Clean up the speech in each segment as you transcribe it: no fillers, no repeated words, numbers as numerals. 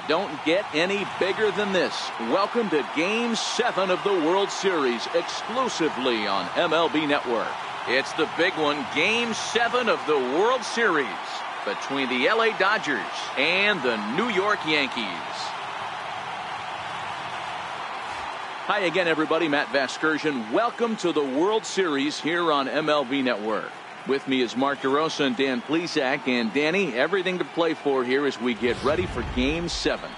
don't get any bigger than this. Welcome to Game 7 of the World Series, exclusively on MLB Network. It's the big one, Game 7 of the World Series between the LA Dodgers and the New York Yankees. Hi again, everybody. Matt Vasgersian. Welcome to the World Series here on MLB Network. With me is Mark DeRosa and Dan Plesac. And Danny, everything to play for here as we get ready for Game 7.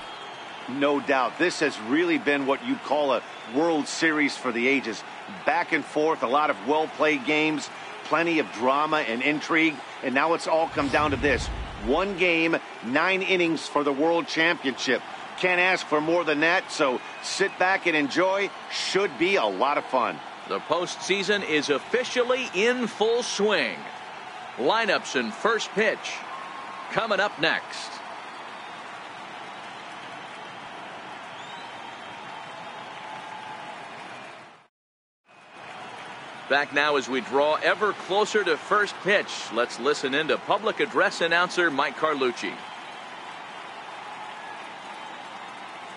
No doubt. This has really been what you call a World Series for the ages. Back and forth, a lot of well-played games, plenty of drama and intrigue. And now it's all come down to this. 1 game, 9 innings for the World Championship. Can't ask for more than that, so sit back and enjoy. Should be a lot of fun. The postseason is officially in full swing. Lineups and first pitch coming up next. Back now as we draw ever closer to first pitch. Let's listen in to public address announcer Mike Carlucci.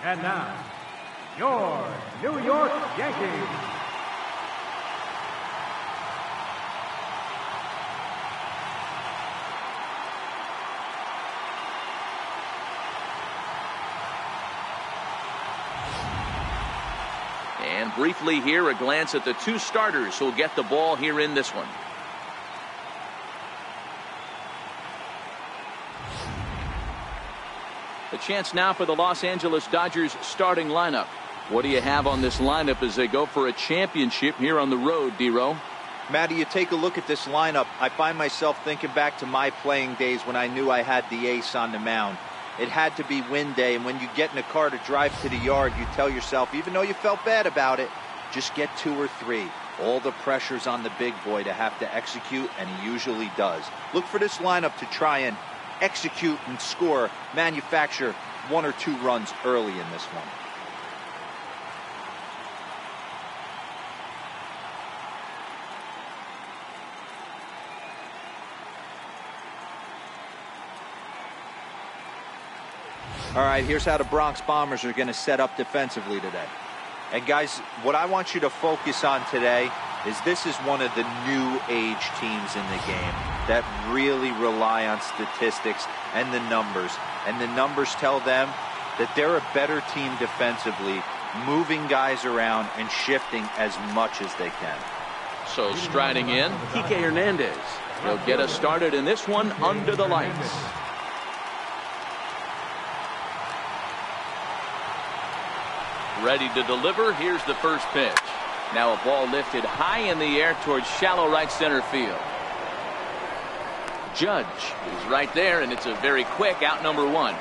And now, your New York Yankees. And briefly here, a glance at the 2 starters who'll get the ball here in this one. The chance now for the Los Angeles Dodgers starting lineup. What do you have on this lineup as they go for a championship here on the road, D-Row? Matty, you take a look at this lineup. I find myself thinking back to my playing days when I knew I had the ace on the mound. It had to be win day, and when you get in a car to drive to the yard, you tell yourself, even though you felt bad about it, just get 2 or 3. All the pressure's on the big boy to have to execute, and he usually does. Look for this lineup to try and execute and score, manufacture 1 or 2 runs early in this one. All right, here's how the Bronx Bombers are going to set up defensively today. And guys, what I want you to focus on today is this is one of the new age teams in the game that really rely on statistics and the numbers. And the numbers tell them that they're a better team defensively, moving guys around and shifting as much as they can. So striding in, Kike Hernandez. He'll get us started in this one under the lights. Ready to deliver. Here's the first pitch. Now a ball lifted high in the air towards shallow right center field. Judge is right there, and it's a very quick out number 1.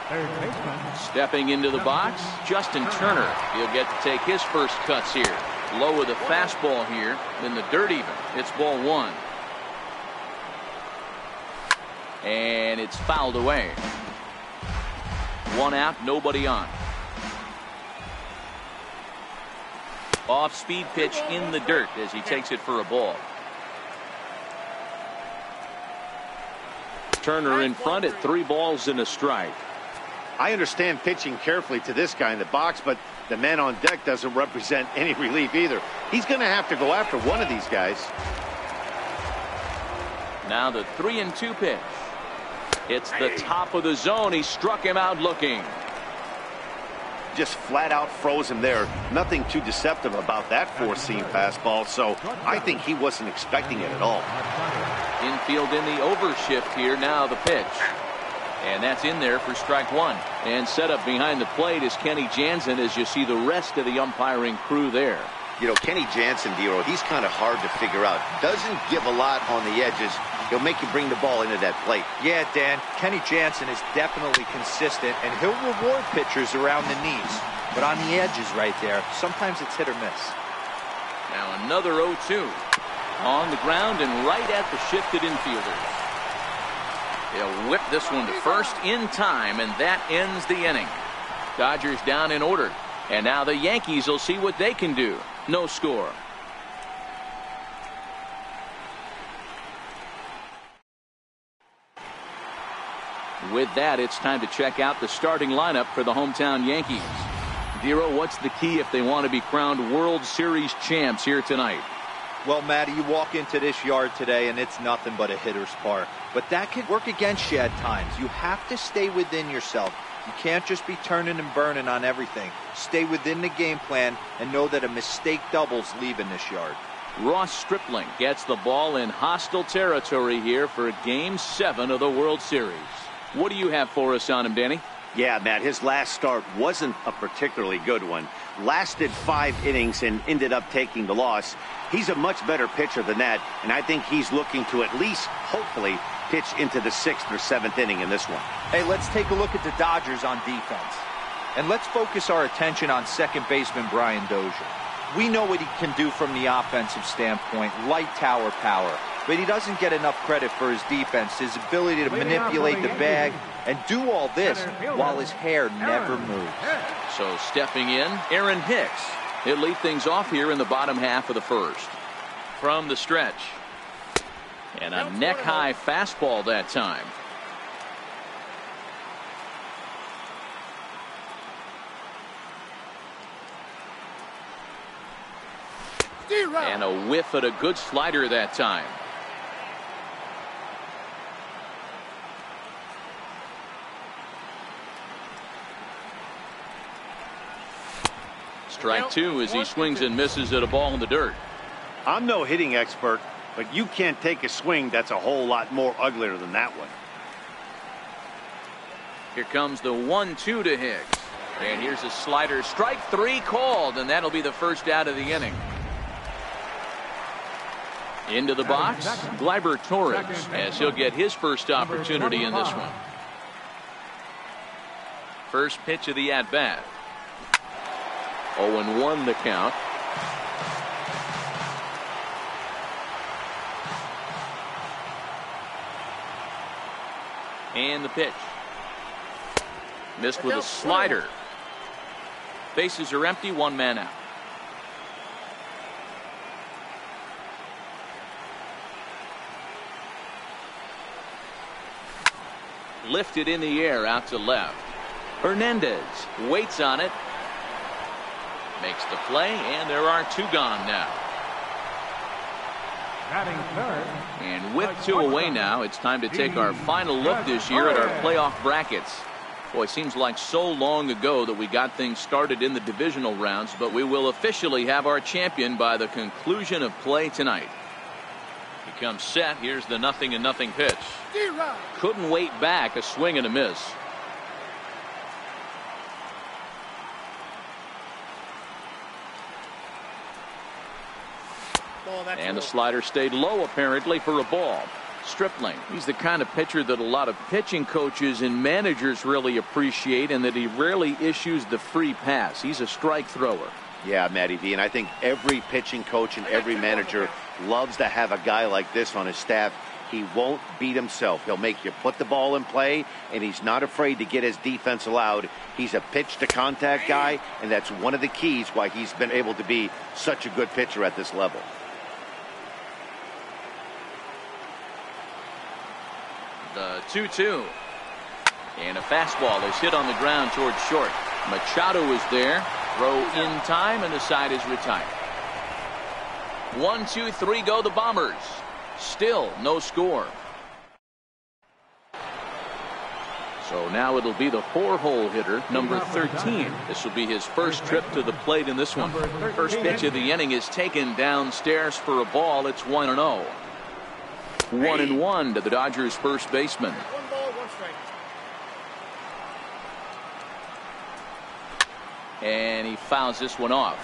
Third baseman. Stepping into the box, Justin Turner. He'll get to take his first cuts here. Low with a fastball here, then the dirt even. It's ball 1. And it's fouled away. 1 out, nobody on. Off speed pitch in the dirt as he takes it for a ball. Turner in front at 3 balls and a strike. I understand pitching carefully to this guy in the box, but the man on deck doesn't represent any relief either. He's going to have to go after one of these guys. Now the 3-2 pitch. It's the top of the zone. He struck him out looking. Just flat out froze him there. Nothing too deceptive about that 4-seam fastball, so I think he wasn't expecting it at all. Infield in the overshift here. Now the pitch. And that's in there for strike 1. And set up behind the plate is Kenny Jansen as you see the rest of the umpiring crew there. You know, Kenny Jansen, D-Row, he's kind of hard to figure out. Doesn't give a lot on the edges. He'll make you bring the ball into that plate. Yeah, Dan, Kenny Jansen is definitely consistent, and he'll reward pitchers around the knees. But on the edges right there, sometimes it's hit or miss. Now another 0-2. On the ground and right at the shifted infielders. He'll whip this one to first in time, and that ends the inning. Dodgers down in order. And now the Yankees will see what they can do. No score. With that, it's time to check out the starting lineup for the hometown Yankees. Vero, what's the key if they want to be crowned World Series champs here tonight? Well, Matty, you walk into this yard today and it's nothing but a hitter's park. But that can work against you at times. You have to stay within yourself. You can't just be turning and burning on everything. Stay within the game plan and know that a mistake doubles leaving this yard. Ross Stripling gets the ball in hostile territory here for Game 7 of the World Series. What do you have for us on him, Danny? Yeah, Matt, his last start wasn't a particularly good one. Lasted 5 innings and ended up taking the loss. He's a much better pitcher than that, and I think he's looking to at least, hopefully, pitch into the 6th or 7th inning in this one. Hey, let's take a look at the Dodgers on defense. And let's focus our attention on second baseman Brian Dozier. We know what he can do from the offensive standpoint, light tower power. But he doesn't get enough credit for his defense, his ability to manipulate the bag and do all this while his hair never moves. So stepping in, Aaron Hicks. He'll lead things off here in the bottom half of the first. From the stretch. And a neck-high fastball that time. And a whiff at a good slider that time. Strike 2 as he swings and misses at a ball in the dirt. I'm no hitting expert, but you can't take a swing that's a whole lot more uglier than that one. Here comes the 1-2 to Hicks. And here's a slider. Strike 3 called, and that'll be the first out of the inning. Into the box, Gleyber Torres, as he'll get his first opportunity in this one. First pitch of the at-bat. 0-1 the count. And the pitch. Missed with a slider. Bases are empty, 1 man out. Lifted in the air out to left. Hernandez waits on it. Makes the play, and there are 2 gone now. Batting third. And with 2 away now, it's time to take our final look this year at our playoff brackets. Boy, it seems like so long ago that we got things started in the divisional rounds, but we will officially have our champion by the conclusion of play tonight. He comes set. Here's the 0-0 pitch. Couldn't wait back. A swing and a miss. And the slider stayed low apparently for a ball. Stripling, he's the kind of pitcher that a lot of pitching coaches and managers really appreciate, and that he rarely issues the free pass. He's a strike thrower. Yeah, Matty V, and I think every pitching coach and every manager loves to have a guy like this on his staff. He won't beat himself. He'll make you put the ball in play, and he's not afraid to get his defense allowed. He's a pitch-to-contact guy, and that's one of the keys why he's been able to be such a good pitcher at this level. The 2-2. And a fastball is hit on the ground towards short. Machado is there. Throw in time, and the side is retired. 1, 2, 3 go the Bombers. Still no score. So now it'll be the 4-hole hitter, number 13. This will be his first trip to the plate in this one. First pitch of the inning is taken downstairs for a ball. It's 1-0. 1-1 to the Dodgers first baseman. 1 ball, 1 strike. And he fouls this one off.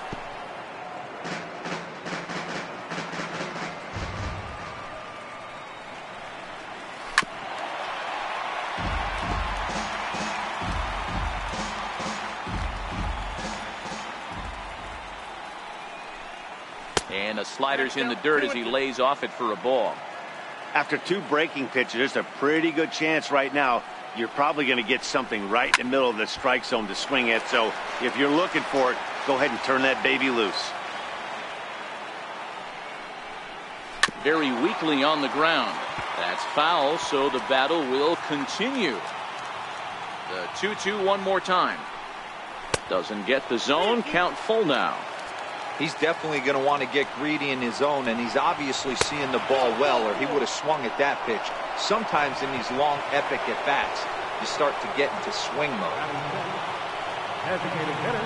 And the slider's in the dirt as he lays off it for a ball. After 2 breaking pitches, there's a pretty good chance right now you're probably going to get something right in the middle of the strike zone to swing at. So if you're looking for it, go ahead and turn that baby loose. Very weakly on the ground. That's foul, so the battle will continue. The 2-2 one more time. Doesn't get the zone. Count full now. He's definitely going to want to get greedy in his zone, and he's obviously seeing the ball well, or he would have swung at that pitch. Sometimes in these long, epic at-bats, you start to get into swing mode. Designated hitter,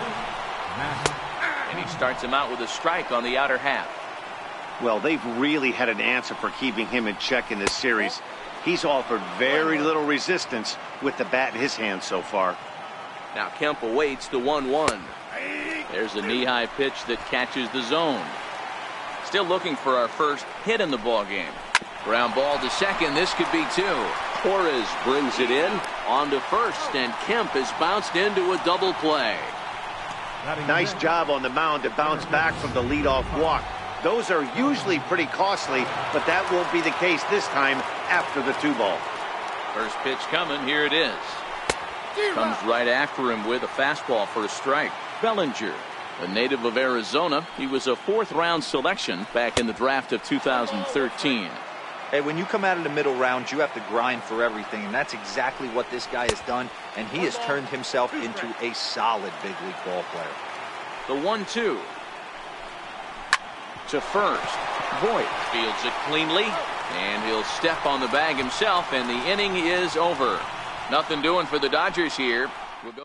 Matt. And he starts him out with a strike on the outer half. Well, they've really had an answer for keeping him in check in this series. He's offered very little resistance with the bat in his hand so far. Now Kemp awaits the 1-1. There's a knee-high pitch that catches the zone. Still looking for our first hit in the ball game. Ground ball to second. This could be two. Torres brings it in on to first, and Kemp is bounced into a double play. Nice job on the mound to bounce back from the leadoff walk. Those are usually pretty costly, but that won't be the case this time after the 2-ball. First pitch coming. Here it is. Comes right after him with a fastball for a strike. Bellinger, a native of Arizona. He was a 4th-round selection back in the draft of 2013. Hey, when you come out of the middle rounds, you have to grind for everything, and that's exactly what this guy has done, and he has turned himself into a solid big league ball player. The 1-2. To first. Voit fields it cleanly, and he'll step on the bag himself, and the inning is over. Nothing doing for the Dodgers here. We'll go.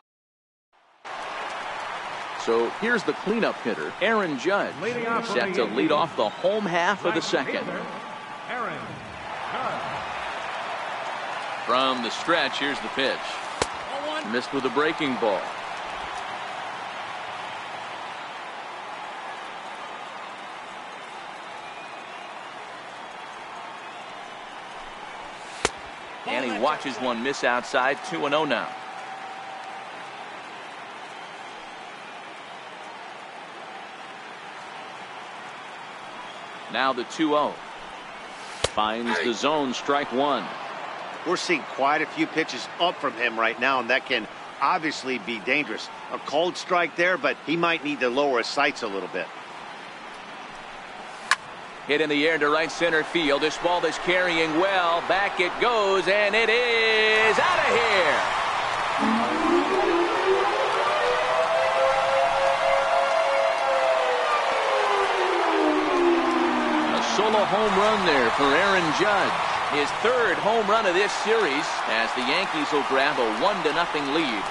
So here's the cleanup hitter, Aaron Judge, set to lead off the home half of the second. Aaron Judge. From the stretch, here's the pitch. Missed with a breaking ball. And he watches one miss outside. 2-0 now. Now the 2-0. Finds the zone, strike one. We're seeing quite a few pitches up from him right now, and that can obviously be dangerous. A cold strike there, but he might need to lower his sights a little bit. Hit in the air to right center field. This ball is carrying well. Back it goes, and it is out of here. A solo home run there for Aaron Judge. His 3rd home run of this series as the Yankees will grab a 1-0 lead.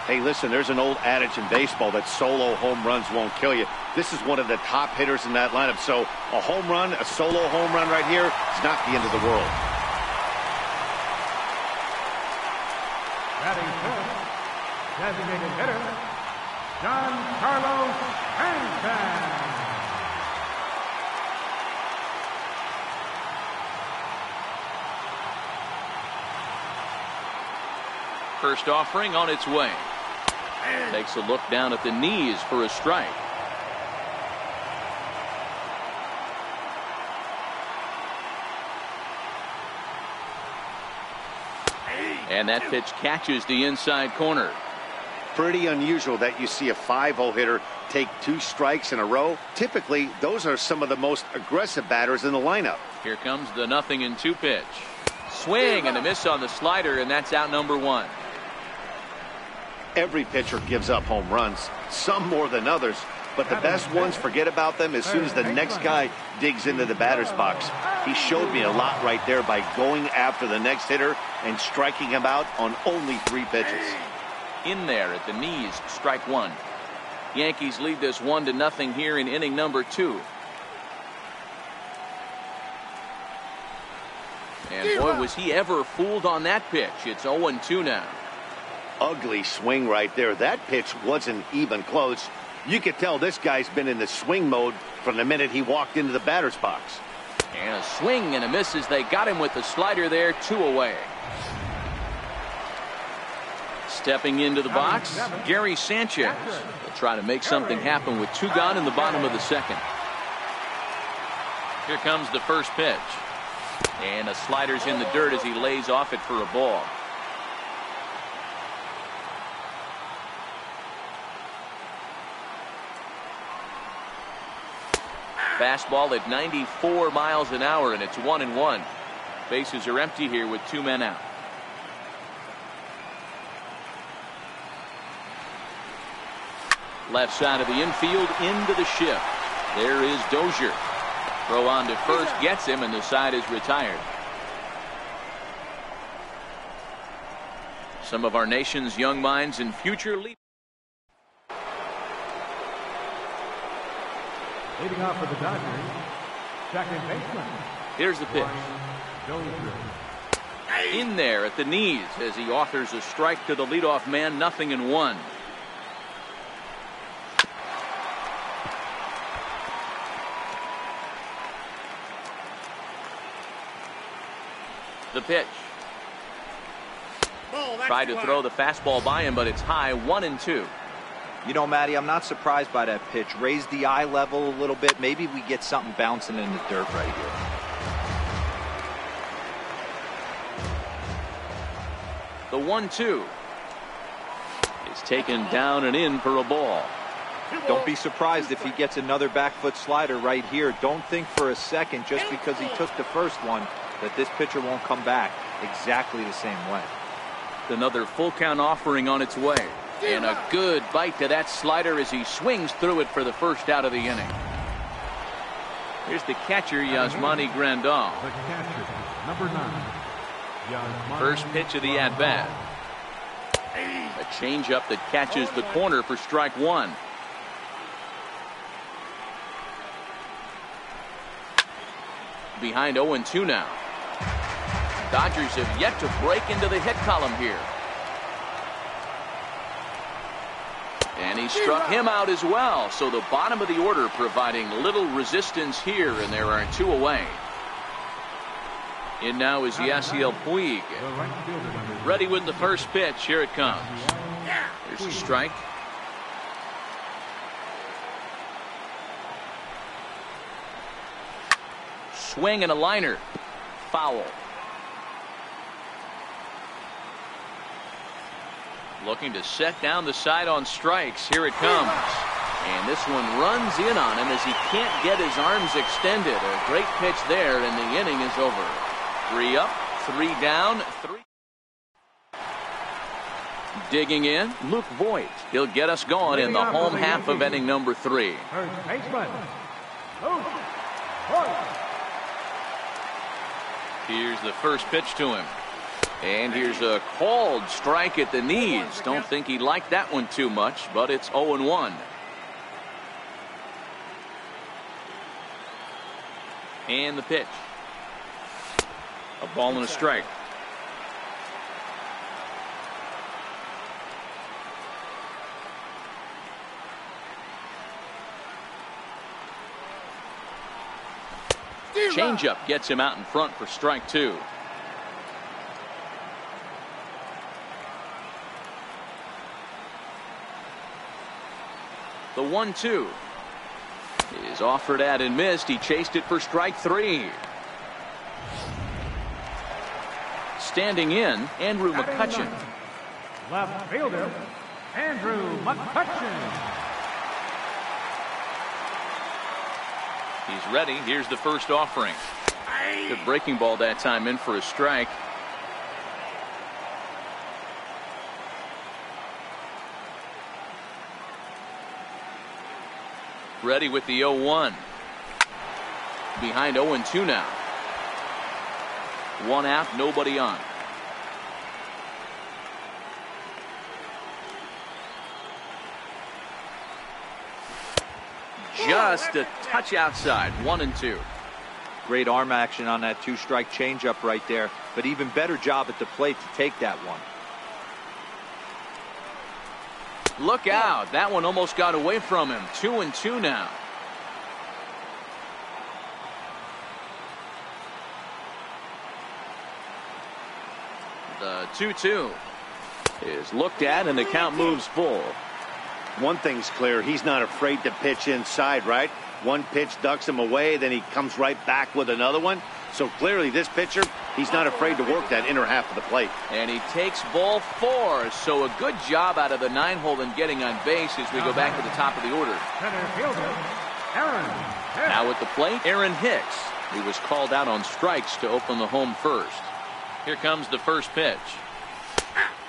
Hey, listen, there's an old adage in baseball that solo home runs won't kill you. This is one of the top hitters in that lineup. So a home run, a solo home run right here is not the end of the world. Batting first, designated hitter, Giancarlo Stanton. First offering on its way. Takes a look down at the knees for a strike. And that pitch catches the inside corner. Pretty unusual that you see a 5-0 hitter take 2 strikes in a row. Typically, those are some of the most aggressive batters in the lineup. Here comes the 0-2 pitch. Swing and a miss on the slider, and that's out number 1. Every pitcher gives up home runs, some more than others, but the best ones forget about them as soon as the next guy digs into the batter's box. He showed me a lot right there by going after the next hitter and striking him out on only 3 pitches. In there at the knees, strike one. Yankees lead this 1-0 here in inning number 2. And boy, was he ever fooled on that pitch. It's 0-2 now. Ugly swing right there. That pitch wasn't even close. You could tell this guy's been in the swing mode from the minute he walked into the batter's box. And a swing and a miss as they got him with the slider there. 2 away. Stepping into the box, Gary Sanchez will try to make something happen with 2 gone in the bottom of the second. Here comes the first pitch. And a slider's in the dirt as he lays off it for a ball. Fastball at 94 miles an hour, and it's 1-1. Bases are empty here with 2 men out. Left side of the infield into the shift. There is Dozier. Throw on to first gets him, and the side is retired. Some of our nation's young minds and future leaders. Leading off for the Dodgers, second baseman. Here's the pitch. In there at the knees as he offers a strike to the leadoff man. 0-1. The pitch. Tried to throw the fastball by him, but it's high. 1-2. You know, Matty, I'm not surprised by that pitch. Raise the eye level a little bit. Maybe we get something bouncing in the dirt right here. The 1-2 is taken down and in for a ball. Don't be surprised if he gets another back foot slider right here. Don't think for a second, just because he took the first one, that this pitcher won't come back exactly the same way. Another full count offering on its way. And a good bite to that slider as he swings through it for the first out of the inning. Here's the catcher, Yasmani Grandal. The catcher, number 9. First pitch of the at-bat. A changeup that catches the corner for strike 1. Behind 0-2 now. Dodgers have yet to break into the hit column here. And he struck him out as well. So the bottom of the order providing little resistance here, and there are 2 away. In now is Yasiel Puig. Ready with the first pitch. Here it comes. There's a strike. Swing and a liner. Foul. Looking to set down the side on strikes. Here it comes. And this one runs in on him as he can't get his arms extended. A great pitch there, and the inning is over. 3 up, 3 down, 3. Digging in, Luke Voigt. He'll get us going in the home half of inning number 3. First baseman, Luke Voigt. Here's the first pitch to him. And here's a called strike at the knees. Don't think he liked that one too much, but it's 0-1. And the pitch. A ball and a strike. Changeup gets him out in front for strike 2. The 1-2 is offered at and missed. He chased it for strike 3. Standing in, Andrew McCutchen. Left fielder, Andrew McCutchen. He's ready. Here's the first offering. Good breaking ball that time, in for a strike. Ready with the 0-1. Behind 0-2 now. 1 out, nobody on. Just a touch outside. 1-2. Great arm action on that 2-strike changeup right there, but even better job at the plate to take that one. Look out. That one almost got away from him. 2-2 now. The 2-2 is looked at, and the count moves full. One thing's clear. He's not afraid to pitch inside, right? One pitch ducks him away, then he comes right back with another one. So clearly this pitcher, he's not afraid to work that inner half of the plate. And he takes ball 4. So a good job out of the 9-hole in getting on base as we go back to the top of the order. Center fielder, Aaron Now at the plate, Aaron Hicks. He was called out on strikes to open the home first. Here comes the first pitch.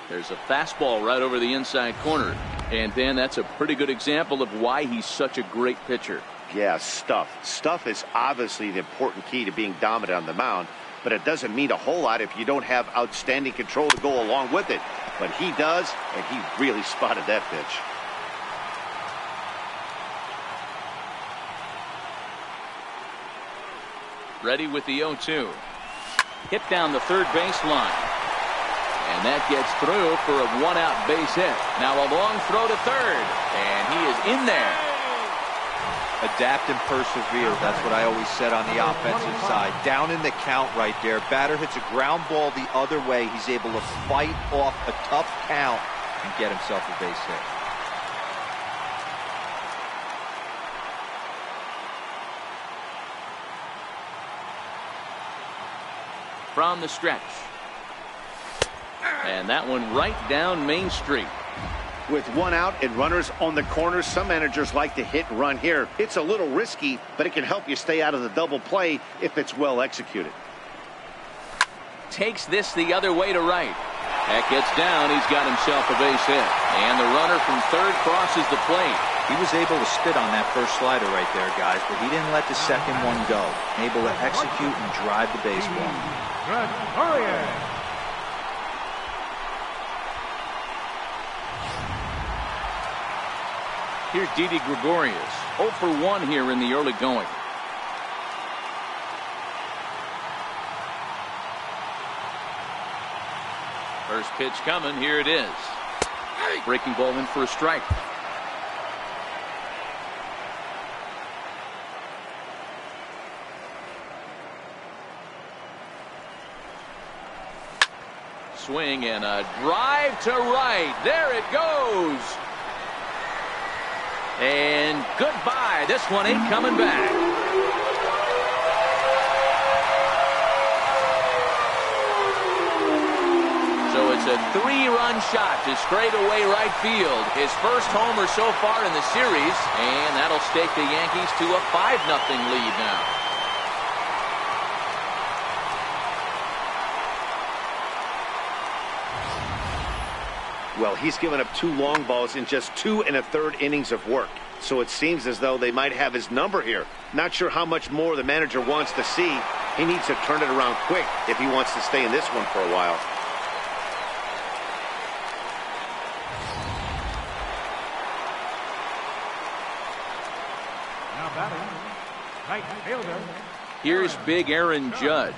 There's a fastball right over the inside corner. And Dan, that's a pretty good example of why he's such a great pitcher. Yeah, stuff. Stuff is obviously the important key to being dominant on the mound, but it doesn't mean a whole lot if you don't have outstanding control to go along with it. But he does, and he really spotted that pitch. Ready with the 0-2. Hit down the third baseline. And that gets through for a one-out base hit. Now a long throw to third. And he is in there. Adapt and persevere. That's what I always said on the offensive side. Down in the count right there. Batter hits a ground ball the other way. He's able to fight off a tough count and get himself a base hit. From the stretch. And that one right down Main Street. With one out and runners on the corners, some managers like to hit and run here. It's a little risky, but it can help you stay out of the double play if it's well executed. Takes this the other way to right. That gets down. He's got himself a base hit. And the runner from third crosses the plate. He was able to spit on that first slider right there, guys, but he didn't let the second one go. Able to execute and drive the baseball. Here's Didi Gregorius. 0 for 1 here in the early going. First pitch coming. Here it is. Breaking ball in for a strike. Swing and a drive to right. There it goes. And goodbye. This one ain't coming back. So it's a 3-run shot to straightaway right field. His first homer so far in the series. And that'll stake the Yankees to a 5-0 lead now. Well, he's given up 2 long balls in just 2 1/3 innings of work. So it seems as though they might have his number here. Not sure how much more the manager wants to see. He needs to turn it around quick if he wants to stay in this one for a while. Now batting, right fielder. Here's big Aaron Judge.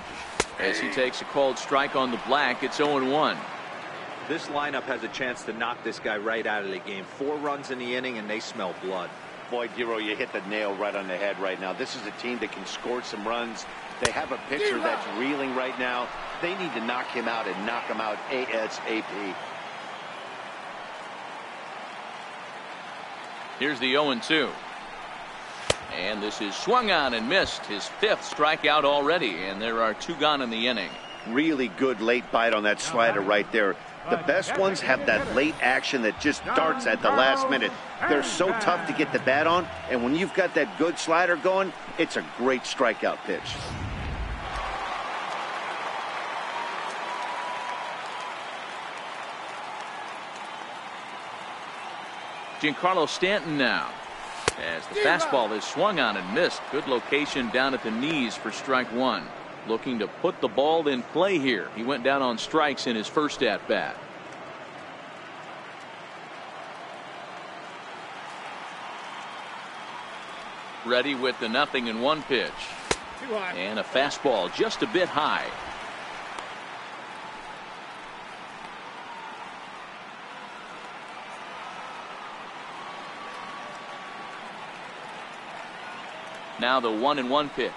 As he takes a called strike on the black, it's 0-1. This lineup has a chance to knock this guy right out of the game. 4 runs in the inning, and they smell blood. Boy, Giro, you hit the nail right on the head right now. This is a team that can score some runs. They have a pitcher that's reeling right now. They need to knock him out and knock him out ASAP. Here's the 0-2. And this is swung on and missed. His 5th strikeout already, and there are 2 gone in the inning. Really good late bite on that slider right there. The best ones have that late action that just darts at the last minute. They're so tough to get the bat on, and when you've got that good slider going, it's a great strikeout pitch. Giancarlo Stanton now. As the fastball is swung on and missed. Good location down at the knees for strike 1. Looking to put the ball in play here. He went down on strikes in his first at bat. Ready with the 0-1 pitch. And a fastball just a bit high. Now the 1-1 pitch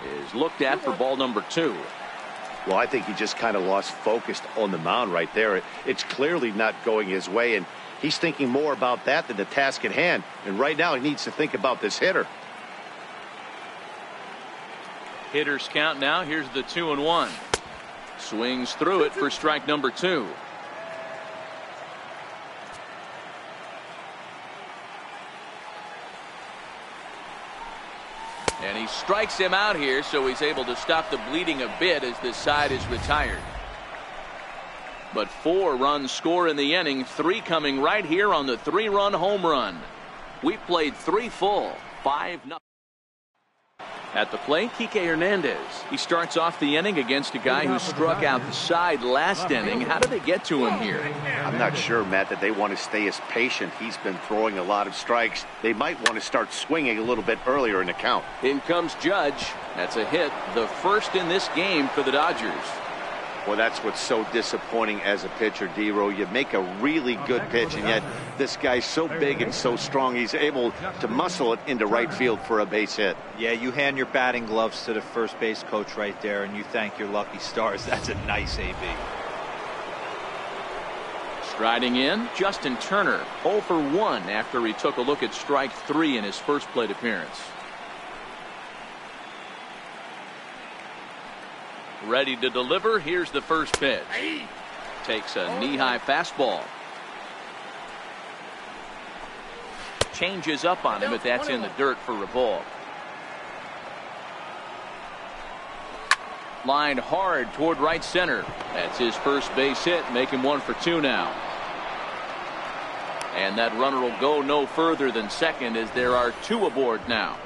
is looked at for ball number 2. Well, I think he just kind of lost focus on the mound right there. It's clearly not going his way, and he's thinking more about that than the task at hand. And right now he needs to think about this hitter. Hitters count now. Here's the 2-1. Swings through it for strike number 2. he strikes him out here, so he's able to stop the bleeding a bit as this side is retired. But 4 runs score in the inning, 3 coming right here on the 3-run home run. We played 3 full, 5-0. At the plate, Kike Hernandez. He starts off the inning against a guy who struck out the side last inning. How do they get to him here? I'm not sure, Matt, that they want to stay as patient. He's been throwing a lot of strikes. They might want to start swinging a little bit earlier in the count. In comes Judge. That's a hit, the first in this game for the Dodgers. Well, that's what's so disappointing as a pitcher, D-Row. You make a really good pitch, and yet this guy's so big and so strong, he's able to muscle it into right field for a base hit. Yeah, you hand your batting gloves to the first base coach right there, and you thank your lucky stars. That's a nice AB. Striding in, Justin Turner, 0 for 1 after he took a look at strike 3 in his first plate appearance. Ready to deliver. Here's the first pitch. Takes a knee-high fastball. Changes up on him, but that's in the dirt for a ball. Lined hard toward right center. That's his first base hit, making 1 for 2 now. And that runner will go no further than second as there are 2 aboard now.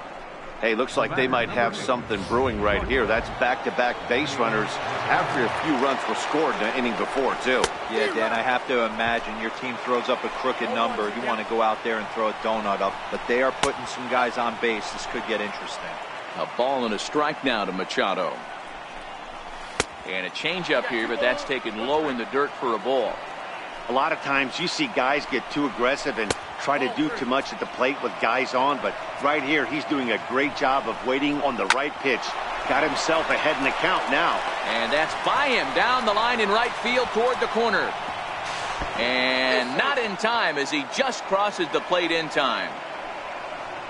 Hey, looks like they might have something brewing right here. That's back-to-back base runners after a few runs were scored in the inning before, too. Yeah, Dan, I have to imagine your team throws up a crooked number. You want to go out there and throw a donut up, but they are putting some guys on base. This could get interesting. A ball and a strike now to Machado. And a changeup here, but that's taken low in the dirt for a ball. A lot of times you see guys get too aggressive and try to do too much at the plate with guys on, but right here he's doing a great job of waiting on the right pitch. Got himself ahead in the count now. And that's by him down the line in right field toward the corner. And not in time as he just crosses the plate in time.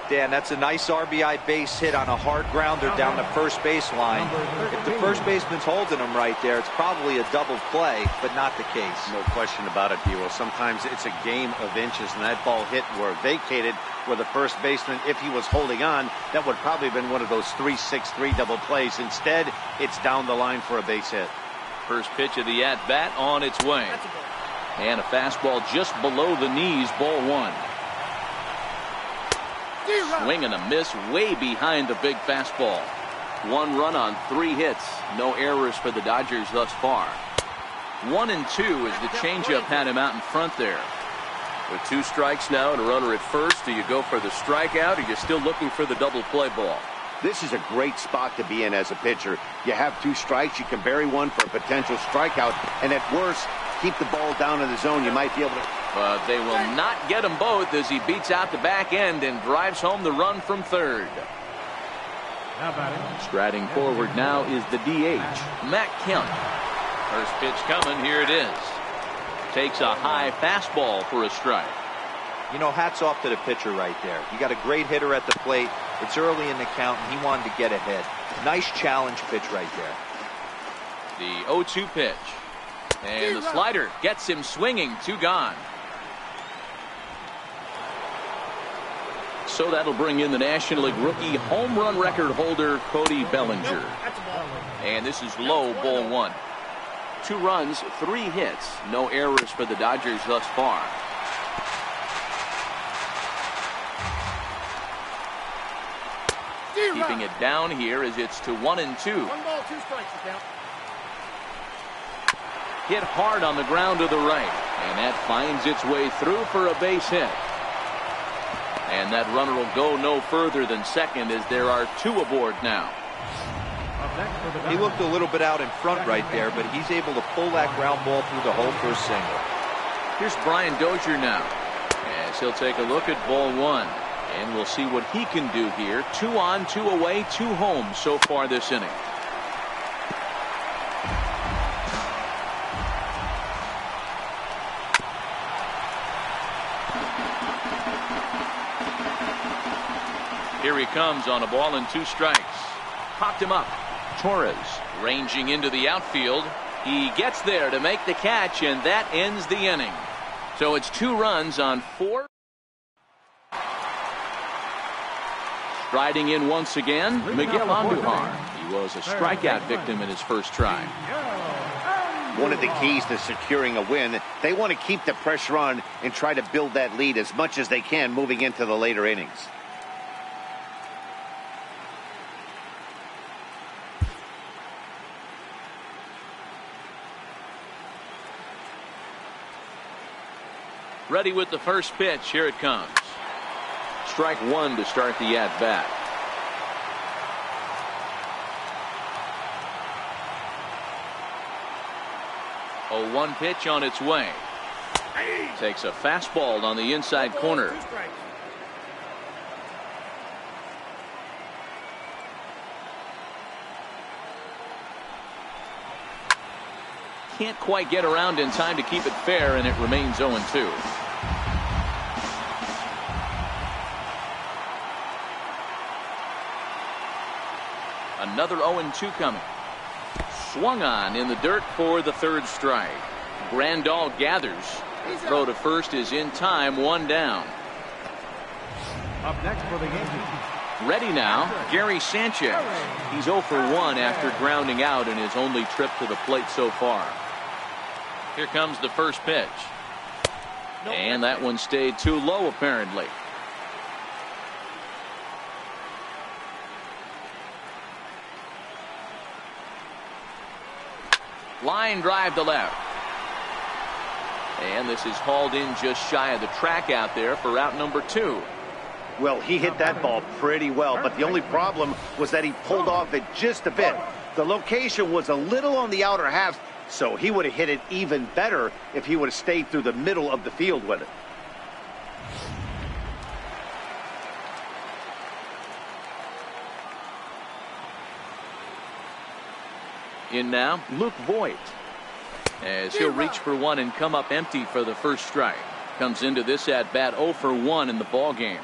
Dan, that's a nice RBI base hit on a hard grounder down the first baseline. If the first baseman's holding him right there, it's probably a double play, but not the case. No question about it, D-Row. Sometimes it's a game of inches, and that ball hit were vacated where the first baseman, if he was holding on, that would probably have been one of those 3-6-3 double plays. Instead, it's down the line for a base hit. First pitch of the at-bat on its way. And a fastball just below the knees, ball 1. Swing and a miss way behind the big fastball. 1 run on 3 hits. No errors for the Dodgers thus far. 1 and 2 as the changeup had him out in front there. With 2 strikes now and a runner at first, do you go for the strikeout or are you still looking for the double play ball? This is a great spot to be in as a pitcher. You have 2 strikes, you can bury 1 for a potential strikeout, and at worst, keep the ball down in the zone. You might be able to. But they will not get them both as he beats out the back end and drives home the run from third. Striding forward now is the DH, Matt Kemp. First pitch coming, here it is. Takes a high fastball for a strike. You know, hats off to the pitcher right there. You got a great hitter at the plate. It's early in the count, and he wanted to get ahead. Nice challenge pitch right there. The 0-2 pitch. And the slider gets him swinging, 2 gone. So that'll bring in the National League rookie home run record holder Cody Bellinger. And this is low, ball 1. 2 runs, 3 hits. No errors for the Dodgers thus far. Keeping it down here as it's to 1 and 2. 1 ball, 2 strikes, count. Hit hard on the ground to the right. And that finds its way through for a base hit. And that runner will go no further than second as there are 2 aboard now. He looked a little bit out in front right there, but he's able to pull that ground ball through the hole for a single. Here's Brian Dozier now as he'll take a look at ball 1. And we'll see what he can do here. 2 on, 2 away, 2 home so far this inning. Here he comes on a ball and 2 strikes. Popped him up. Torres ranging into the outfield. He gets there to make the catch, and that ends the inning. So it's 2 runs on 4. Striding in once again, Miguel Andujar. He was a strikeout victim in his first try. One of the keys to securing a win, they want to keep the pressure on and try to build that lead as much as they can moving into the later innings. Ready with the first pitch. Here it comes. Strike one to start the at-bat. A 1 pitch on its way. Takes a fastball on the inside corner. Can't quite get around in time to keep it fair, and it remains 0-2. Another 0-2 coming. Swung on in the dirt for the third strike. Grandal gathers. Throw to first is in time, 1 down. Up next for the Yankees. Ready now, Gary Sanchez. He's 0 for 1 after grounding out in his only trip to the plate so far. Here comes the first pitch. And that one stayed too low apparently. Line drive to left. And this is hauled in just shy of the track out there for out number 2. Well, he hit that ball pretty well, but the only problem was that he pulled off it just a bit. The location was a little on the outer half, so he would have hit it even better if he would have stayed through the middle of the field with it. In now, Luke Voigt, as he'll reach for one and come up empty for the first strike. Comes into this at bat 0 for 1 in the ball game.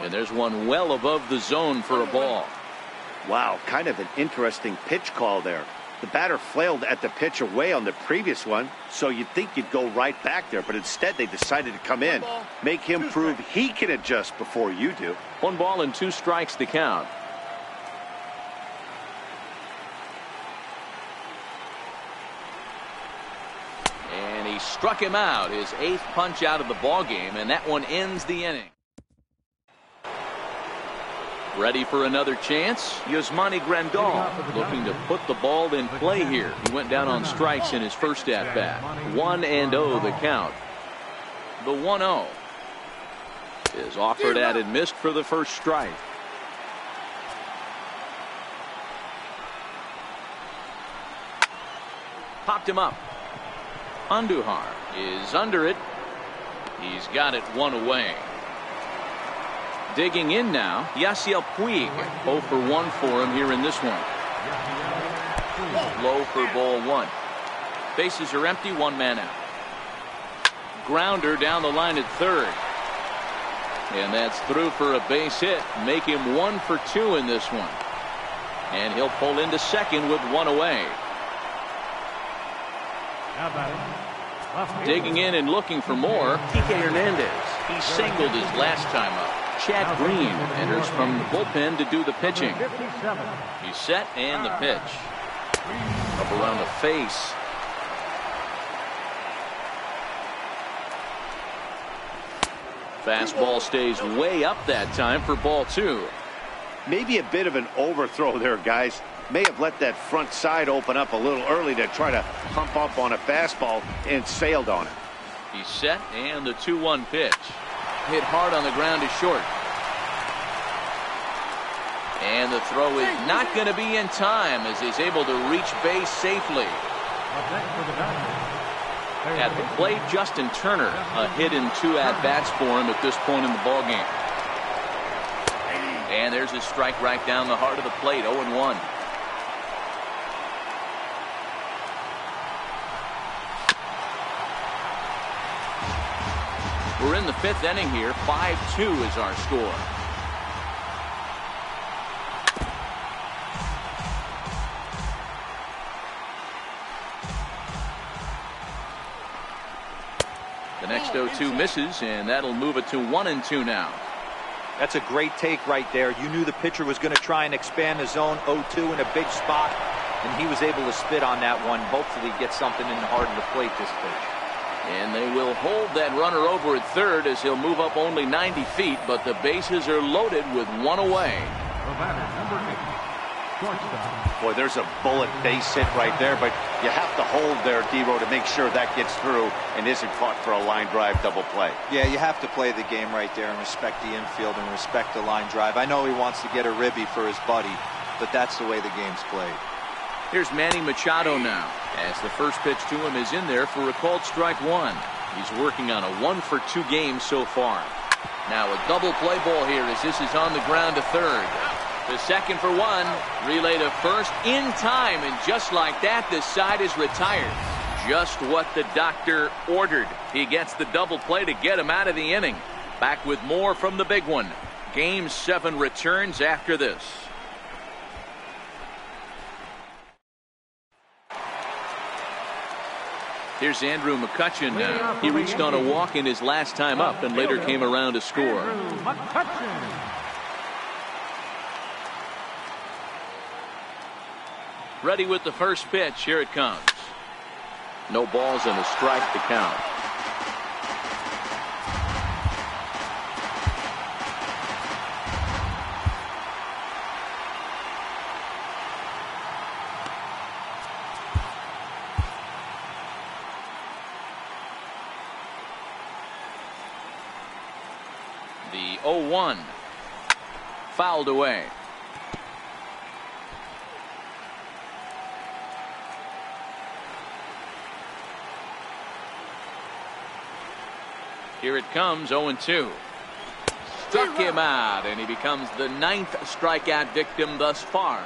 And there's one well above the zone for a ball. Wow, kind of an interesting pitch call there. The batter flailed at the pitch away on the previous one, so you'd think you'd go right back there, but instead they decided to come in, make him prove he can adjust before you do. 1 ball and 2 strikes to count. And he struck him out, his 8th punch out of the ball game, and that one ends the inning. Ready for another chance? Yasmani Grandal looking to put the ball in play here. He went down on strikes in his first at-bat. 1-0 the count. The 1-0 is offered at and missed for the first strike. Popped him up. Andujar is under it. He's got it 1 away. Digging in now, Yasiel Puig. 0 for 1 for him here in this one. Low for ball 1. Bases are empty, 1 man out. Grounder down the line at third. And that's through for a base hit. Make him 1 for 2 in this one. And he'll pull into second with 1 away. Digging in and looking for more, Kike Hernandez. He singled his last time up. Chad Green enters from the bullpen to do the pitching. He's set and the pitch. Up around the face. Fastball stays way up that time for ball 2. Maybe a bit of an overthrow there, guys. May have let that front side open up a little early to try to pump up on a fastball and sailed on it. He's set and the 2-1 pitch. Hit hard on the ground is short. And the throw is not going to be in time as he's able to reach base safely. At the plate, Justin Turner, a hit in 2 at-bats for him at this point in the ballgame. And there's his strike right down the heart of the plate, 0-1. We're in the 5th inning here. 5-2 is our score. The next 0-2 misses, and that'll move it to 1-2 now. That's a great take right there. You knew the pitcher was going to try and expand the zone. 0-2 in a big spot, and he was able to spit on that one. Hopefully get something in the heart of the plate this pitch. And they will hold that runner over at third as he'll move up only 90 feet, but the bases are loaded with one away. The batter, number 8, shortstop. Boy, there's a bullet base hit right there, but you have to hold there, D-Row, to make sure that gets through and isn't caught for a line drive double play. Yeah, you have to play the game right there and respect the infield and respect the line drive. I know he wants to get a ribby for his buddy, but that's the way the game's played. Here's Manny Machado now, as the first pitch to him is in there for a called strike one. He's working on a 1-for-2 game so far. Now a double play ball here as this is on the ground to third. The second for one, relay to first in time, and just like that, this side is retired. Just what the doctor ordered. He gets the double play to get him out of the inning. Back with more from the big one. Game 7 returns after this. Here's Andrew McCutchen now. He reached on a walk in his last time up and later came around to score. Ready with the first pitch. Here it comes. No balls and a strike to count. The 0-1 fouled away. Here it comes, 0-2. Struck him out, and he becomes the 9th strikeout victim thus far.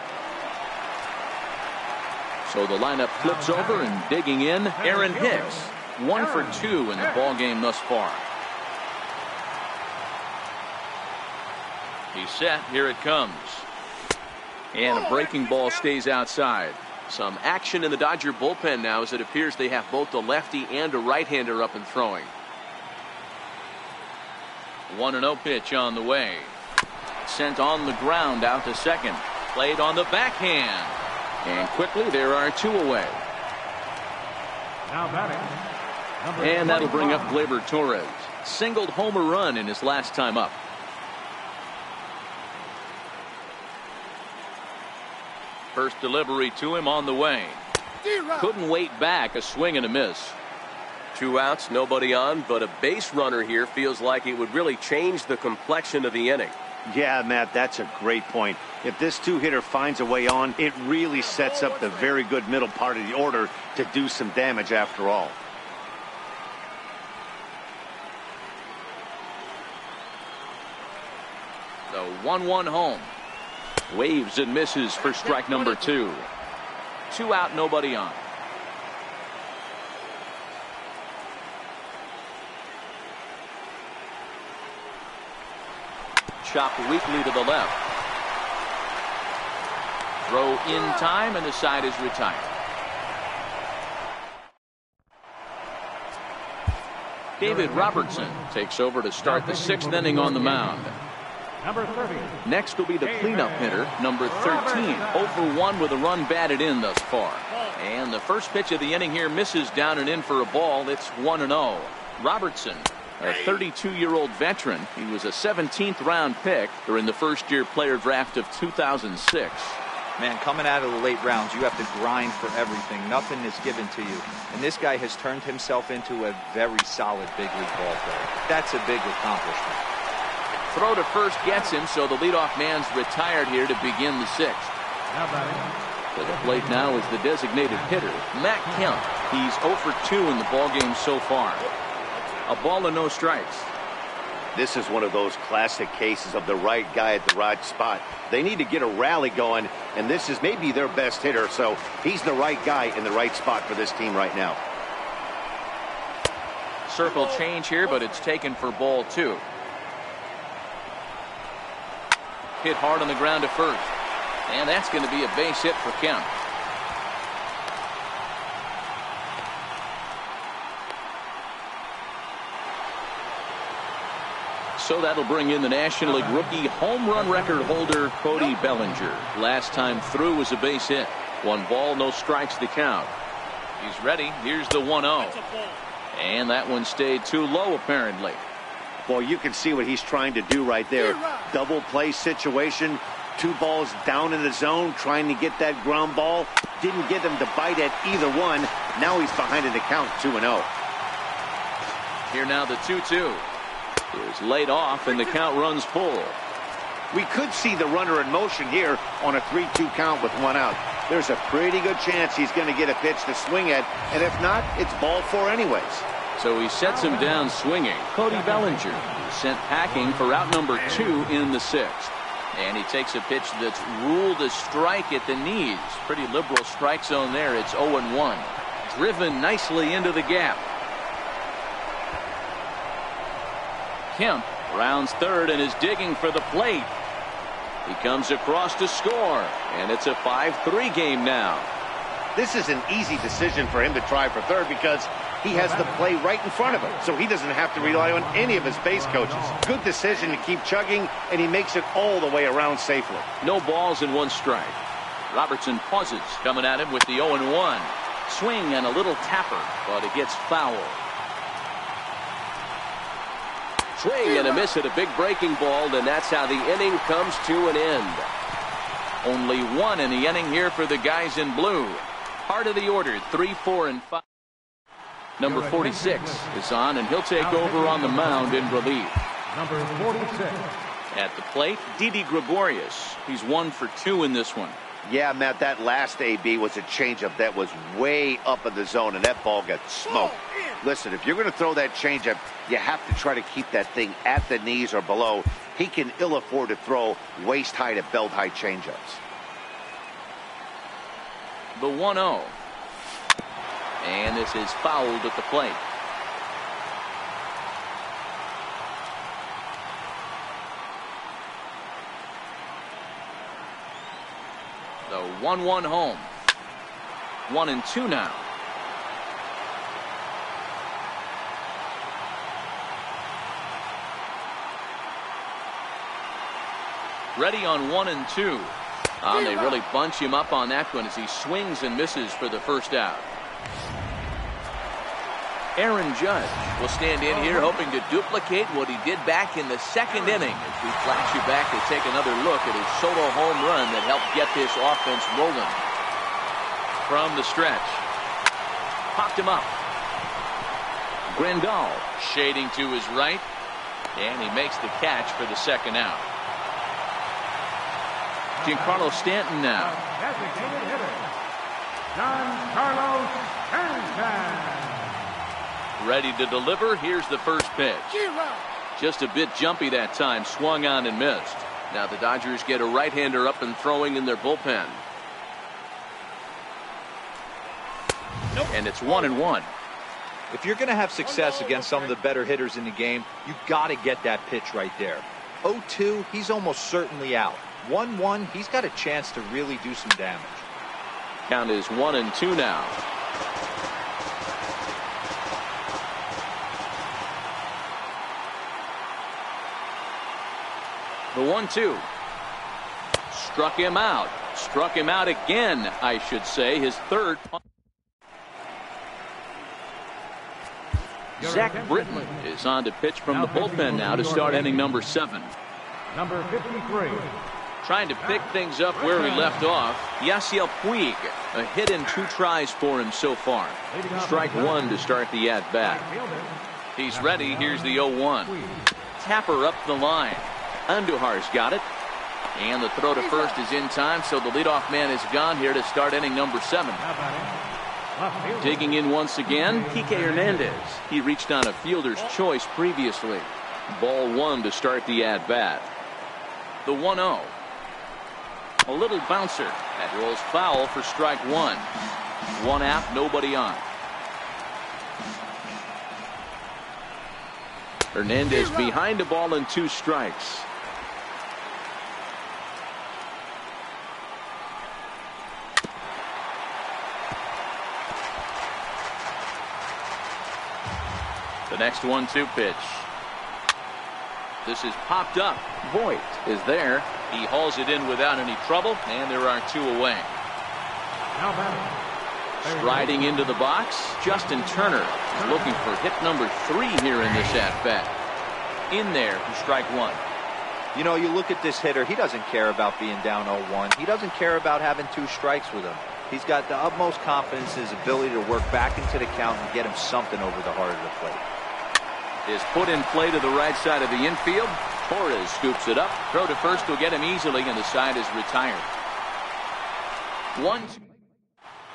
So the lineup flips over, and digging in, Aaron Hicks. 1 for 2 in the ballgame thus far. He's set. Here it comes. And a breaking ball stays outside. Some action in the Dodger bullpen now as it appears they have both a lefty and a right-hander up and throwing. 1-0 pitch on the way. Sent on the ground out to second. Played on the backhand. And quickly there are 2 away. Now batting. And that'll bring up Gleyber Torres. Singled homer run in his last time up. First delivery to him on the way. Couldn't wait back. A swing and a miss. 2 outs, nobody on, but a base runner here feels like it would really change the complexion of the inning. Yeah, Matt, that's a great point. If this 2-hitter finds a way on, it really sets up the very good middle part of the order to do some damage after all. The 1-1 home. Waves and misses for strike number 2. 2 out, nobody on. Chopped weakly to the left. Throw in time, and the side is retired. David Robertson takes over to start the 6th inning on the mound. Number 30. Next will be the cleanup hitter, number 13. 0 for 1 with a run batted in thus far. And the first pitch of the inning here misses down and in for a ball. It's 1-0. Robertson, a 32-year-old veteran. He was a 17th round pick during the first-year player draft of 2006. Man, coming out of the late rounds, you have to grind for everything. Nothing is given to you. And this guy has turned himself into a very solid big league ball player. That's a big accomplishment. Throw to first gets him, so the leadoff man's retired here to begin the 6th. Now batting. To the plate now is the designated hitter, Matt Kemp. He's 0 for 2 in the ballgame so far. A ball and no strikes. This is one of those classic cases of the right guy at the right spot. They need to get a rally going, and this is maybe their best hitter, so he's the right guy in the right spot for this team right now. Circle change here, but it's taken for ball 2. Hit hard on the ground to first. And that's going to be a base hit for Kemp. So that'll bring in the National League rookie home run record holder Cody Bellinger. Last time through was a base hit. 1 ball, no strikes to count. He's ready. Here's the 1-0. And that one stayed too low apparently. Well, you can see what he's trying to do right there. Double play situation. 2 balls down in the zone, trying to get that ground ball. Didn't get him to bite at either one. Now he's behind in the count, 2-0. Here now the 2-2. Is laid off and the count runs full. We could see the runner in motion here on a 3-2 count with 1 out. There's a pretty good chance he's going to get a pitch to swing at, and if not, it's ball 4 anyways. So he sets him down swinging. Cody Bellinger sent packing for out number 2 in the 6th. And he takes a pitch that's ruled a strike at the knees. Pretty liberal strike zone there. It's 0-1. Driven nicely into the gap. Kemp rounds third and is digging for the plate. He comes across to score, and it's a 5-3 game now. This is an easy decision for him to try for third because he has the play right in front of him, so he doesn't have to rely on any of his base coaches. Good decision to keep chugging, and he makes it all the way around safely. No balls and 1 strike. Robertson pauses, coming at him with the 0-1. Swing and a little tapper, but it gets foul. Swing and a miss at a big breaking ball, and that's how the inning comes to an end. Only 1 in the inning here for the guys in blue. Heart of the order, 3, 4, and 5. Number 46 is on, and he'll take over on the mound in relief. Number 46. At the plate, Didi Gregorius. He's 1 for 2 in this one. Yeah, Matt, that last AB was a changeup that was way up in the zone, and that ball got smoked. Listen, if you're going to throw that changeup, you have to try to keep that thing at the knees or below. He can ill afford to throw waist-high to belt-high changeups. The 1-0. And this is fouled at the plate. The 1-1 home. 1-2 now. Ready on 1-2. They really bunch him up on that one as he swings and misses for the first out. Aaron Judge will stand in here hoping to duplicate what he did back in the 2nd inning as we flash you back to take another look at his solo home run that helped get this offense rolling. From the stretch. Popped him up. Grandal shading to his right, and he makes the catch for the 2nd out. Giancarlo Stanton now. Designated hitter, Giancarlo Stanton. Ready to deliver. Here's the first pitch. Just a bit jumpy that time. Swung on and missed. Now the Dodgers get a right-hander up and throwing in their bullpen. And it's 1-1. If you're going to have success against some of the better hitters in the game, you got to get that pitch right there. 0-2, he's almost certainly out. 1-1, he's got a chance to really do some damage. Count is 1-2 now. The 1-2. Struck him out. Struck him out again, I should say. His 3rd. Zach Britton is on to pitch from the bullpen now to start inning number 7. Number 53. Trying to pick things up where we left off. Yasiel Puig, a hit in 2 tries for him so far. Strike 1 to start the at-bat. He's ready. Here's the 0-1. Tapper up the line. Andujar's got it. And the throw to first is in time, so the leadoff man is gone here to start inning number 7. Digging in once again, Kike Hernandez. He reached on a fielder's choice previously. Ball 1 to start the at-bat. The 1-0. A little bouncer. That rolls foul for strike 1. 1 out, nobody on. Hernandez behind the ball and 2 strikes. The next 1-2 pitch. This is popped up. Voit is there. He hauls it in without any trouble, and there are 2 away. Now batting. Striding into the box, Justin Turner is looking for hit number 3 here in this at-bat. In there for strike 1. You know, you look at this hitter, he doesn't care about being down 0-1. He doesn't care about having 2 strikes with him. He's got the utmost confidence in his ability to work back into the count and get him something over the heart of the plate. Is put in play to the right side of the infield. Torres scoops it up. Throw to first will get him easily, and the side is retired. 1.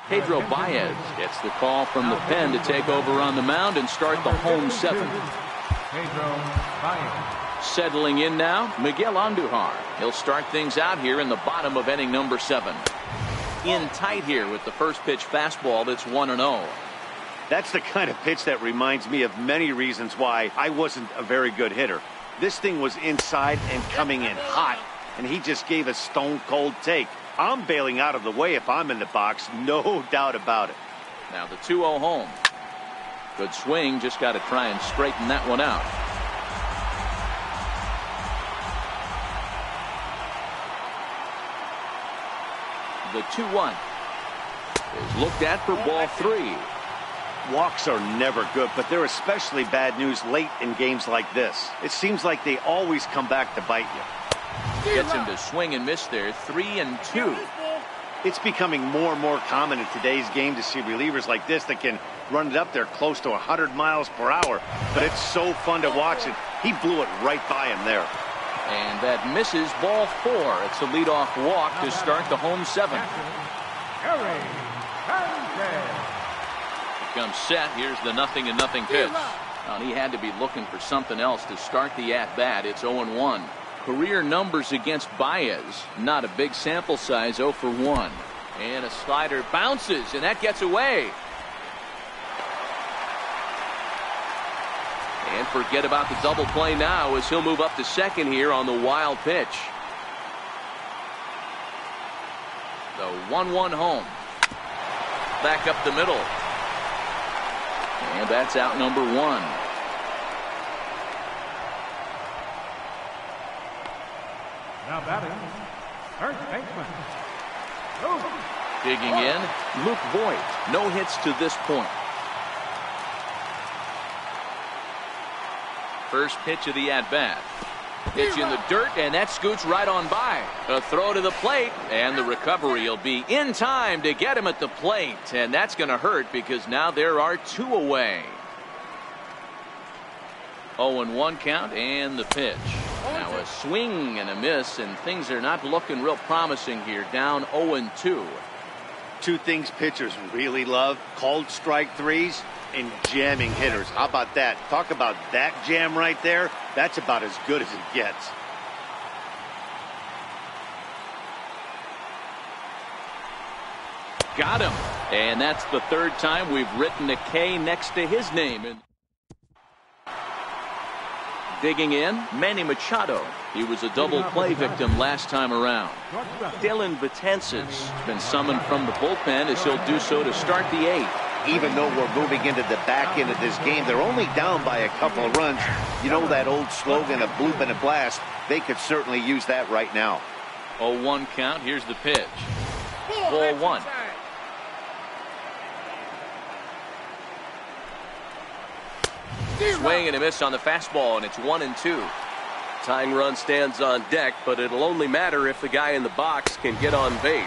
Pedro Baez gets the call from the pen to take over on the mound and start the home 7th. Pedro Baez. Settling in now, Miguel Andujar. He'll start things out here in the bottom of inning number 7. In tight here with the first pitch fastball that's 1-0. That's the kind of pitch that reminds me of many reasons why I wasn't a very good hitter. This thing was inside and coming in hot, and he just gave a stone-cold take. I'm bailing out of the way if I'm in the box, no doubt about it. Now the 2-0 home. Good swing, just got to try and straighten that one out. The 2-1 is looked at for ball 3. Walks are never good, but they're especially bad news late in games like this. It seems like they always come back to bite you. Gets him to swing and miss there. 3-2. It's becoming more and more common in today's game to see relievers like this that can run it up there close to 100 miles per hour. But it's so fun to watch it. He blew it right by him there. And that misses ball 4. It's a leadoff walk to start the home 7. Comes set. Here's the 0-0 pitch. Well, he had to be looking for something else to start the at-bat. It's 0-1. Career numbers against Baez. Not a big sample size, 0 for 1. And a slider bounces, and that gets away. And forget about the double play now as he'll move up to second here on the wild pitch. The 1-1 home. Back up the middle. And that's out number 1. Now batting. First baseman. Digging in, Luke Voit. No hits to this point. First pitch of the at-bat. Pitch in the dirt, and that scoots right on by. A throw to the plate, and the recovery will be in time to get him at the plate. And that's going to hurt because now there are 2 away. 0-1 count, and the pitch. Now a swing and a miss, and things are not looking real promising here. Down 0-2. 2 things pitchers really love: called strike threes and jamming hitters. How about that? Talk about that jam right there. That's about as good as it gets. Got him. And that's the 3rd time we've written a K next to his name. And digging in, Manny Machado. He was a double play victim last time around. Dylan Betances has been summoned from the bullpen as he'll do so to start the 8th. Even though we're moving into the back end of this game, they're only down by a couple of runs. You know that old slogan, a bloop and a blast? They could certainly use that right now. 0-1 count. Here's the pitch. Ball 1. Swing and a miss on the fastball, and it's 1-2. Tying run stands on deck, but it'll only matter if the guy in the box can get on base.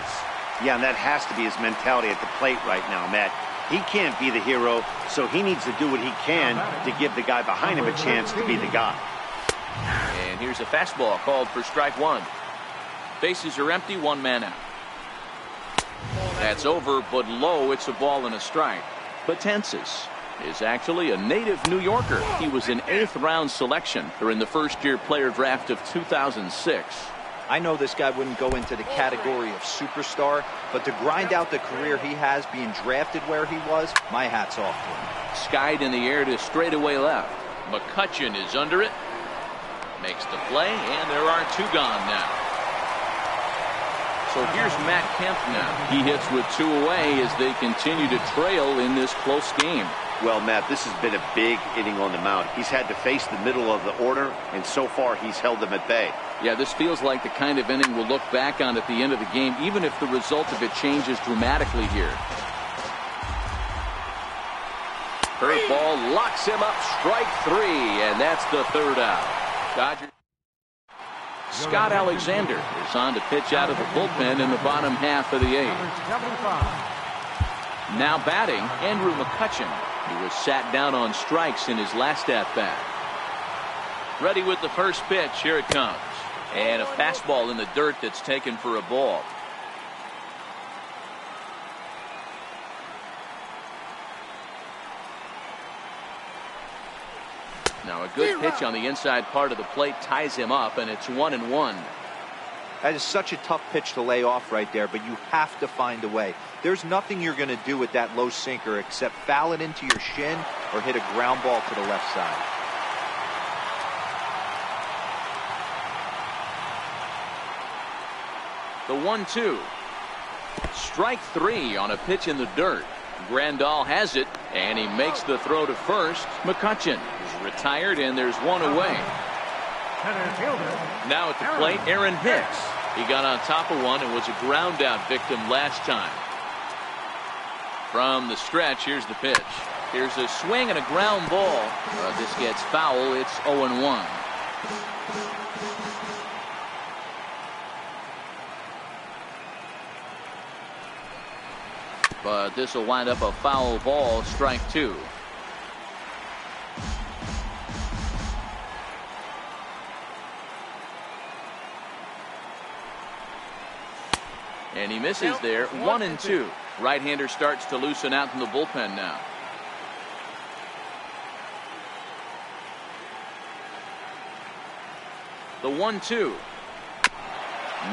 Yeah, and that has to be his mentality at the plate right now, Matt. He can't be the hero, so he needs to do what he can to give the guy behind him a chance to be the guy. And here's a fastball called for strike 1. Bases are empty, 1 man out. That's over, but low. It's a ball and a strike. Betances is actually a native New Yorker. He was an 8th round selection during the first-year player draft of 2006. I know this guy wouldn't go into the category of superstar, but to grind out the career he has being drafted where he was, my hat's off to him. Skied in the air to straightaway left. McCutchen is under it. Makes the play, and there are 2 gone now. So here's Matt Kemp now. He hits with 2 away as they continue to trail in this close game. Well, Matt, this has been a big inning on the mound. He's had to face the middle of the order, and so far he's held them at bay. Yeah, this feels like the kind of inning we'll look back on at the end of the game, even if the result of it changes dramatically here. Curveball locks him up, strike 3, and that's the 3rd out. Dodgers. Scott Alexander is on to pitch out of the bullpen in the bottom half of the 8th. Now batting, Andrew McCutchen, who was sat down on strikes in his last at-bat. Ready with the first pitch. Here it comes. And a fastball in the dirt that's taken for a ball. Now a good pitch on the inside part of the plate ties him up, and it's 1-1. That is such a tough pitch to lay off right there, but you have to find a way. There's nothing you're going to do with that low sinker except foul it into your shin or hit a ground ball to the left side. The 1-2. Strike 3 on a pitch in the dirt. Grandal has it, and he makes the throw to first. McCutchen is retired, and there's 1 away. Now at the plate, Aaron Hicks. He got on top of one and was a ground out victim last time. From the stretch, here's the pitch. Here's a swing and a ground ball. This gets foul. It's 0-1. But this will wind up a foul ball, strike 2. And he misses there. 1-2. Right-hander starts to loosen out in the bullpen now. The 1-2.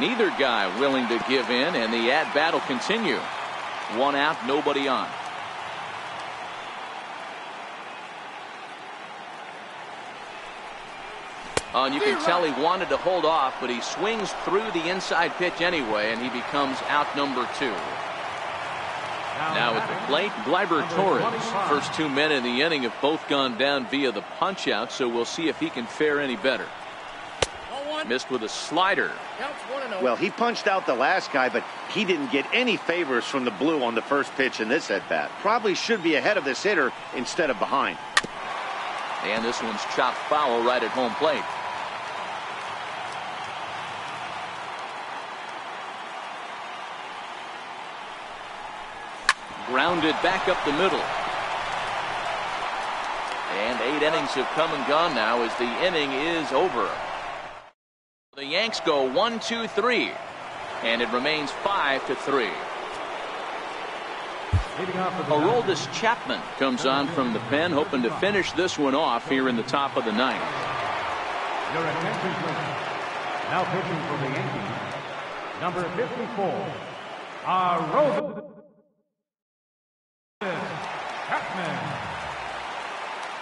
Neither guy willing to give in, and the at-bat will continue. 1 out, nobody on. And you can tell he wanted to hold off, but he swings through the inside pitch anyway, and he becomes out number 2. Now at the plate, Gleyber Torres. First 2 men in the inning have both gone down via the punch out, so we'll see if he can fare any better. Missed with a slider. Well, he punched out the last guy, but he didn't get any favors from the blue on the first pitch in this at bat. Probably should be ahead of this hitter instead of behind. And this one's chopped foul right at home plate. Grounded back up the middle. And 8 innings have come and gone now as the inning is over. The Yanks go 1-2-3, and it remains 5-3. Aroldis Chapman comes on from the pen, hoping to finish this one off here in the top of the 9th. Your attention, please. Now pitching for the Yankees, number 54, Aroldis Chapman.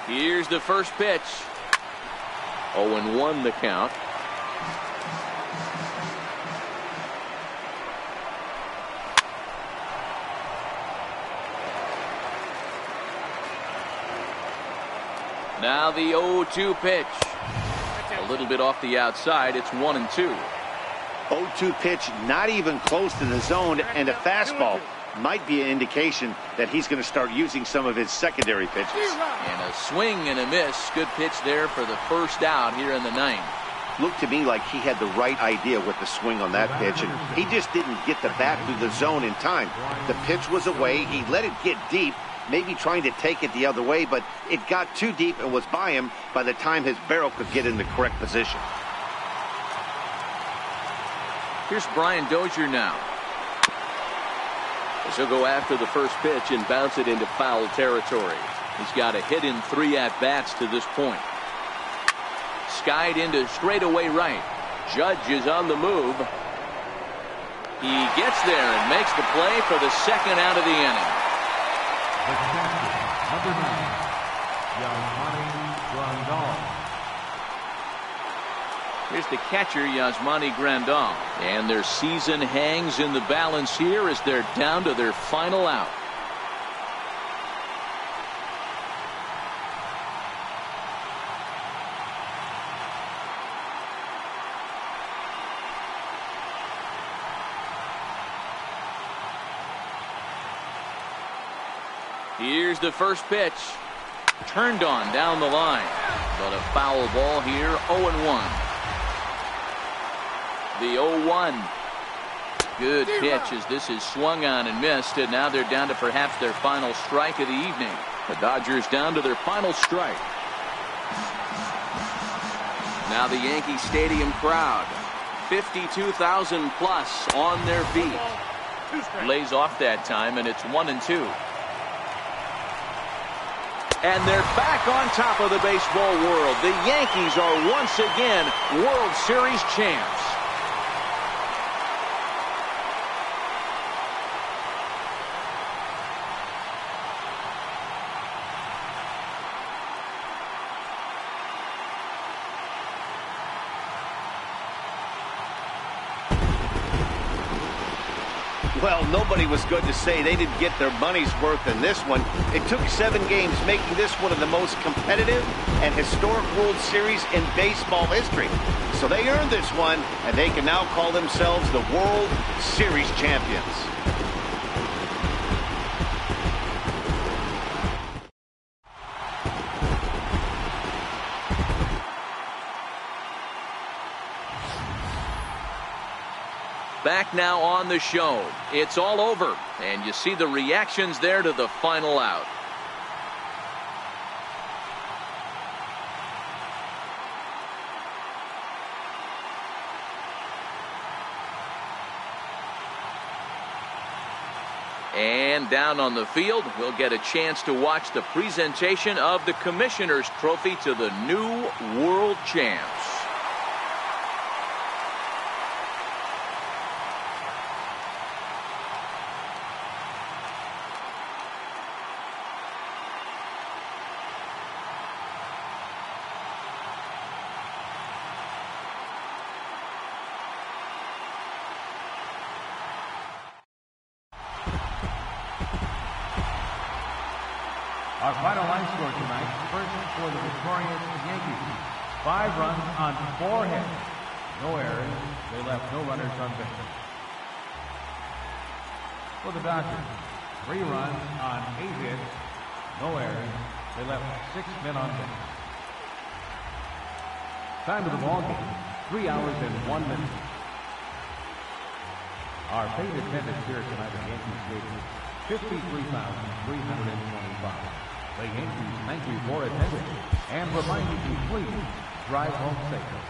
Here's the first pitch. 0-1 the count. Now the 0-2 pitch. A little bit off the outside. It's 1-2. 0-2 pitch, not even close to the zone, and a fastball might be an indication that he's going to start using some of his secondary pitches. And a swing and a miss. Good pitch there for the first out here in the 9th. Looked to me like he had the right idea with the swing on that pitch, and he just didn't get the bat through the zone in time. The pitch was away. He let it get deep, maybe trying to take it the other way, but it got too deep and was by him by the time his barrel could get in the correct position. Here's Brian Dozier now. As he'll go after the first pitch and bounce it into foul territory. He's got a hit in 3 at-bats to this point. Skied into straightaway right. Judge is on the move. He gets there and makes the play for the second out of the inning. The catcher, number 9, Yasmani Grandal. Here's the catcher, Yasmani Grandal. And their season hangs in the balance here as they're down to their final out. Here's the first pitch. Turned on down the line. But a foul ball here, 0-1. The 0-1. Good pitch as this is swung on and missed. And now they're down to perhaps their final strike of the evening. The Dodgers down to their final strike. Now the Yankee Stadium crowd. 52,000 plus on their feet. Lays off that time, and it's 1-2. And they're back on top of the baseball world. The Yankees are once again World Series champs. Well, nobody was good to say they didn't get their money's worth in this one. It took 7 games, making this one of the most competitive and historic World Series in baseball history. So they earned this one, and they can now call themselves the World Series champions. Back now on the show. It's all over, and you see the reactions there to the final out. And down on the field, we'll get a chance to watch the presentation of the Commissioner's Trophy to the new world champs. Our final line score tonight, first for the victorious Yankees. 5 runs on 4 hits. No errors. They left no runners on base. For the Dodgers, 3 runs on 8 hits. No errors. They left 6 men on base. Time of the ball game, 3 hours and 1 minute. Our paid attendance here tonight at Yankee Stadium, 53,325. The Yankees thank you for attending and remind you to please drive home safely.